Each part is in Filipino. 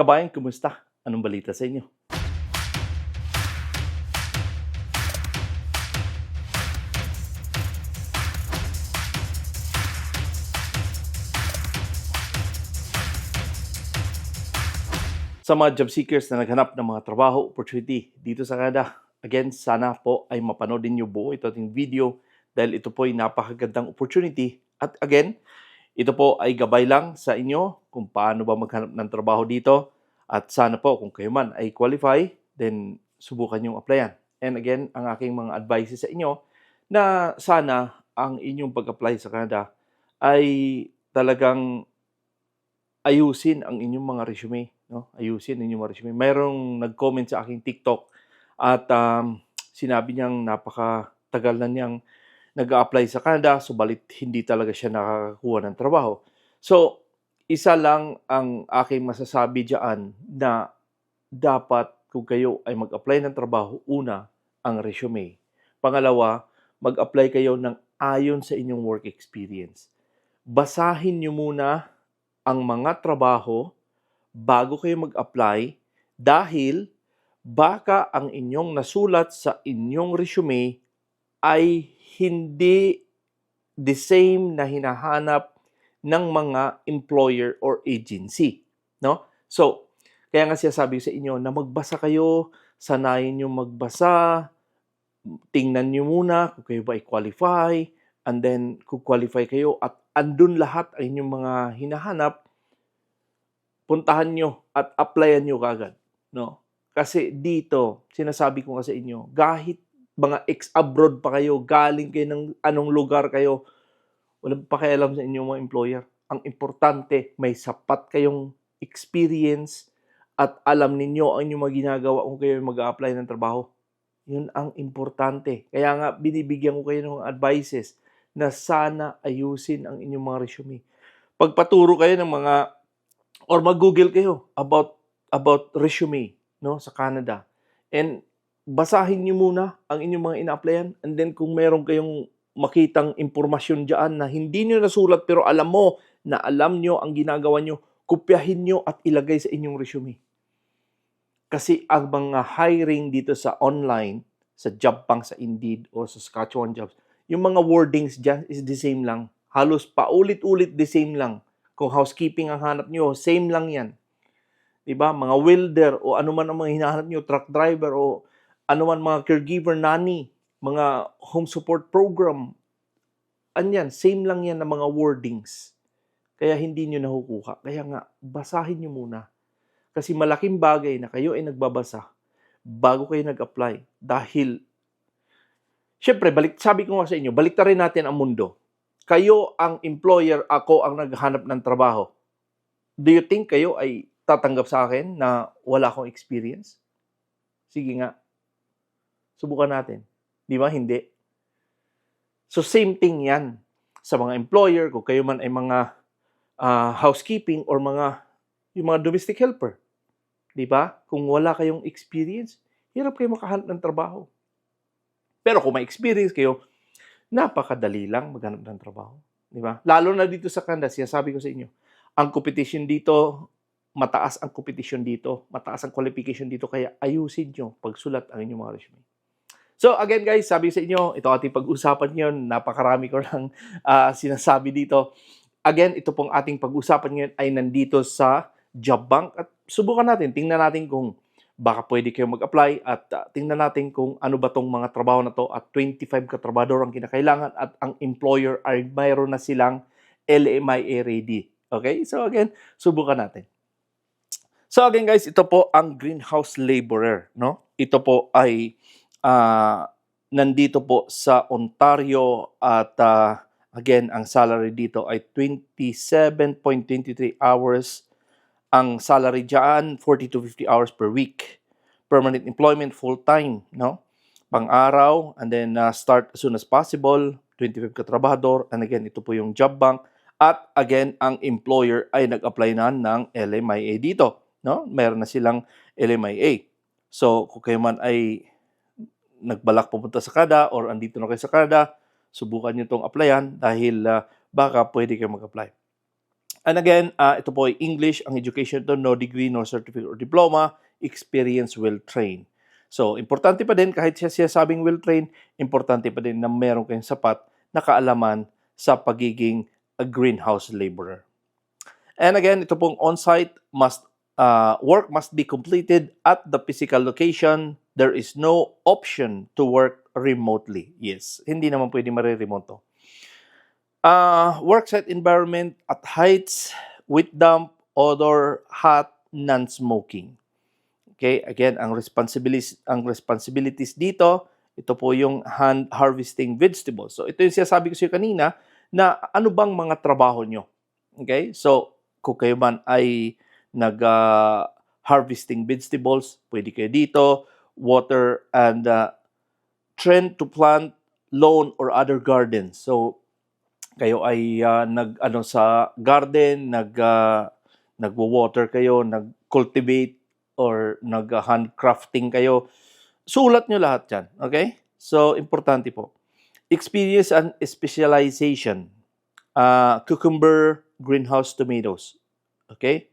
Kabayan, kumusta? Anong balita sa inyo? Sa mga job seekers na naghanap ng mga trabaho, opportunity dito sa Canada, again, sana po ay mapanood niyo buo ito ating video dahil ito po ay napakagandang opportunity. At again, ito po ay gabay lang sa inyo kung paano ba maghanap ng trabaho dito. At sana po kung kayo man ay qualify, then subukan yung applyan. And again, ang aking mga advice sa inyo na sana ang inyong pag-apply sa Canada ay talagang ayusin ang inyong mga resume. No? Ayusin ang inyong mga resume. Mayroong nag-comment sa aking TikTok at sinabi niyang napakatagal na niyang nag-a-apply sa Canada, subalit hindi talaga siya nakakakuha ng trabaho. So, isa lang ang aking masasabi diyan na dapat kung kayo ay mag-apply ng trabaho, una, ang resume. Pangalawa, mag-apply kayo ng ayon sa inyong work experience. Basahin niyo muna ang mga trabaho bago kayo mag-apply dahil baka ang inyong nasulat sa inyong resume ay hindi the same na hinahanap ng mga employer or agency, no? So, kaya nga sabi sa inyo na magbasa kayo, sanayin niyo magbasa, tingnan niyo muna kung kayo ba ay qualify, and then kung qualify kayo at andun lahat ang inyong mga hinahanap, puntahan nyo at applyan nyo kagad, no? Kasi dito, sinasabi ko nga sa inyo, kahit mga ex-abroad pa kayo, galing kayo ng anong lugar kayo, walang pakialam sa inyong mga employer. Ang importante, may sapat kayong experience at alam ninyo ang inyong mga ginagawa kung kayo mag-a-apply ng trabaho. Yun ang importante. Kaya nga, binibigyan ko kayo ng advices na sana ayusin ang inyong mga resume. Pagpaturo kayo ng mga or mag-google kayo about resume, no, sa Canada. And basahin niyo muna ang inyong mga ina-applyan, and then kung meron kayong makitang impormasyon diyan na hindi niyo nasulat pero alam mo na alam niyo ang ginagawa niyo, kopyahin niyo at ilagay sa inyong resume. Kasi ang mga hiring dito sa online, sa Jobbank, sa Indeed o sa Saskatchewan Jobs, yung mga wordings diyan is the same lang. Halos paulit-ulit the same lang. Kung housekeeping ang hanap nyo, same lang yan. Diba? Mga welder o anuman ang mga hinahanap nyo, truck driver o anuman mga caregiver, nanny, mga home support program. Anyan, same lang yan na mga wordings. Kaya hindi nyo nakukuha. Kaya nga, basahin nyo muna. Kasi malaking bagay na kayo ay nagbabasa bago kayo nag-apply. Dahil, syempre, sabi ko nga sa inyo, baliktarin natin ang mundo. Kayo ang employer, ako ang naghahanap ng trabaho. Do you think kayo ay tatanggap sa akin na wala akong experience? Sige nga. Subukan natin. Di ba? Hindi. So same thing yan sa mga employer, kung kayo man ay mga housekeeping or yung mga domestic helper. Di ba? Kung wala kayong experience, hirap kayo makahanap ng trabaho. Pero kung may experience kayo, napakadali lang maghanap ng trabaho. Di ba? Lalo na dito sa Canada, sinasabi ko sa inyo, ang competition dito, mataas ang competition dito, mataas ang qualification dito, kaya ayusin nyo pagsulat ang inyong mga resume. So again guys, sabi sa inyo, ito ating pag-usapan ngayon, napakarami ko lang sinasabi dito. Again, ito pong ating pag-usapan ngayon ay nandito sa Jobbank at subukan natin, tingnan natin kung baka pwede kayo mag-apply at tingnan natin kung ano ba tong mga trabaho na to at 25 katrabador ang kinakailangan at ang employer ay mayroon na silang LMIA ready. Okay? So again, subukan natin. So again guys, ito po ang greenhouse laborer, no? Ito po ay nandito po sa Ontario at again, ang salary dito ay 27.23 hours. Ang salary dyan, 40 to 50 hours per week. Permanent employment, full-time, no? Pang-araw, and then start as soon as possible, 25 katrabahador, and again, ito po yung Jobbank. At again, ang employer ay nag-apply na ng LMIA dito, no? Meron na silang LMIA. So, kung kayo man ay nagbalak pupunta sa Canada or andito na kayo sa Canada, subukan nyo itong applyan dahil baka pwede kayo mag-apply. And again, ito po ay English. Ang education to, no degree, no certificate or diploma. Experience will train. So, importante pa din, kahit siya sabing will train, importante pa din na meron kayong sapat na kaalaman sa pagiging a greenhouse laborer. And again, ito pong on-site work must be completed at the physical location. There is no option to work remotely. Yes, hindi naman pwede mare-remote to. Work site environment at heights, with damp, odor, hot, non-smoking. Okay, again, ang responsibilities dito, ito po yung hand harvesting vegetables. So, ito yung sinasabi ko sa iyo kanina na ano bang mga trabaho nyo. Okay, so kung kayo man ay harvesting vegetables, pwede kayo dito, water and tend to plant lawn or other gardens. So, kayo ay sa garden, nagwo-water kayo, nag-cultivate or nag-handcrafting kayo. Sulat nyo lahat yan. Okay? So, importante po. Experience and specialization. Cucumber, greenhouse tomatoes. Okay?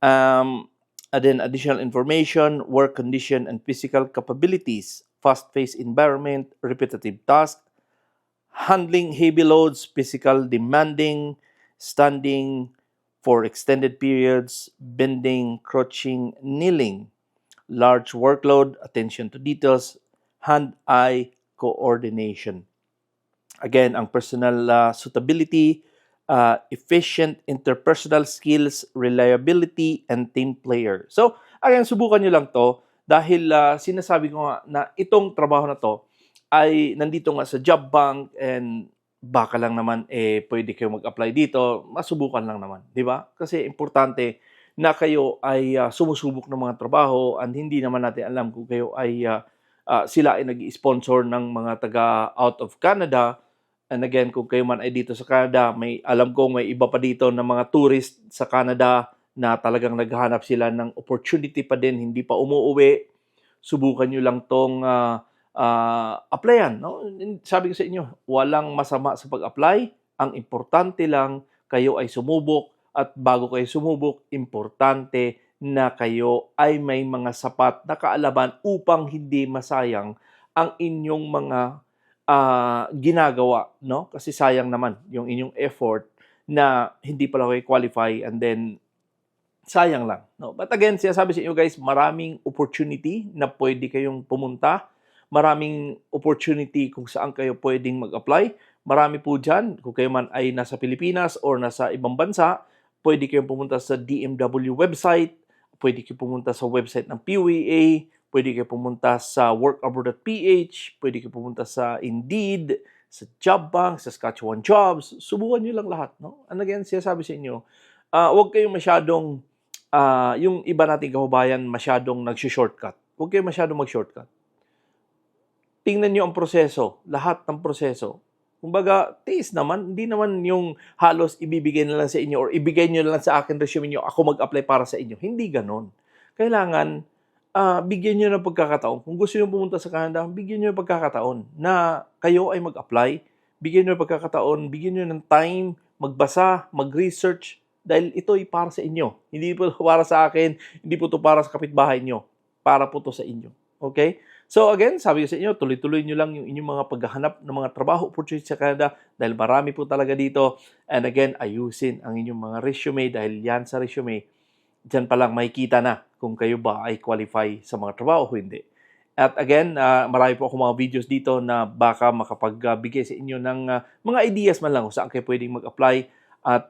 And then additional information, work condition and physical capabilities, fast-paced environment, repetitive tasks, handling heavy loads, physical demanding, standing for extended periods, bending, crouching, kneeling, large workload, attention to details, hand-eye coordination. Again, ang personal suitability, efficient interpersonal skills, reliability, and team player. So, again, subukan nyo lang to dahil sinasabi ko nga na itong trabaho na to ay nandito nga sa job bank and baka lang naman pwede kayo mag-apply dito, masubukan lang naman, di ba? Kasi importante na kayo ay sumusubok ng mga trabaho and hindi naman natin alam kung kayo ay sila ay nag-sponsor ng mga taga out of Canada. And again, kung kayo man ay dito sa Canada, alam kong may iba pa dito na mga tourist sa Canada na talagang naghahanap sila ng opportunity pa din, hindi pa umuuwi. Subukan nyo lang tong applyan. No? Sabi ko sa inyo, walang masama sa pag-apply. Ang importante lang, kayo ay sumubok at bago kayo sumubok, importante na kayo ay may mga sapat na kaalaman upang hindi masayang ang inyong mga ginagawa, no? Kasi sayang naman yung inyong effort na hindi pala kayo qualify and then sayang lang, no? But again, sinasabi sa inyo guys, maraming opportunity na pwede kayong pumunta. Maraming opportunity kung saan kayo pwedeng mag-apply. Marami po dyan. Kung kayo man ay nasa Pilipinas or nasa ibang bansa, pwede kayong pumunta sa DMW website, pwede kayong pumunta sa website ng PUEA, pwede kayo pumunta sa workabroad.ph, pwede kayo pumunta sa Indeed, sa Job Bank, sa Saskatchewan Jobs. Subukan nyo lang lahat. No? And again, sinasabi sa inyo, huwag kayong masyadong, yung iba nating kababayan, masyadong nag-shortcut. Huwag kayong masyadong mag-shortcut. Tingnan nyo ang proseso, lahat ng proseso. Kumbaga, tiis naman, hindi naman yung halos ibibigay na lang sa inyo or ibigay nyo na lang sa akin resume nyo, ako mag-apply para sa inyo. Hindi ganon. Kailangan, bigyan nyo ng pagkakataon. Kung gusto nyo pumunta sa Canada, bigyan nyo ng pagkakataon na kayo ay mag-apply. Bigyan nyo ng pagkakataon, bigyan nyo ng time, magbasa, mag-research, dahil ito ay para sa inyo. Hindi po para sa akin, hindi po ito para sa kapitbahay nyo. Para po ito sa inyo. Okay? So again, sabi ko sa inyo, tuloy-tuloy nyo lang yung inyong mga paghahanap ng mga trabaho opportunity sa Canada dahil marami po talaga dito. And again, ayusin ang inyong mga resume dahil yan sa resume, dyan pa lang makikita na kung kayo ba ay qualify sa mga trabaho o hindi. At again, marami po ako mga videos dito na baka makapagbigay sa inyo ng mga ideas man lang kung saan kayo pwedeng mag-apply at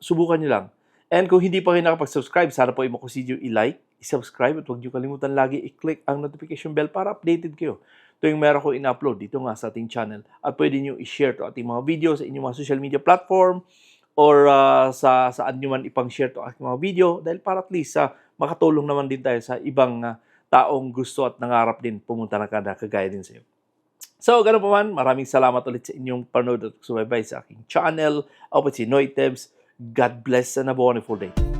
subukan nyo lang. And kung hindi pa kayo nakapag-subscribe, sana po i-consider i-like, i-subscribe at huwag nyo kalimutan lagi i-click ang notification bell para updated kayo tuwing meron ko in-upload dito nga sa ating channel. At pwede nyo i-share to ating mga videos sa inyong mga social media platform or saan nyo man ipang-share to aking mga video dahil para at least makatulong naman din tayo sa ibang taong gusto at nangarap din pumunta ng Canada kagaya din sa iyo. So, ganoon pa man, maraming salamat ulit sa inyong panood at subaybay sa aking channel. Ako po si Noy Tebs. God bless and a wonderful day.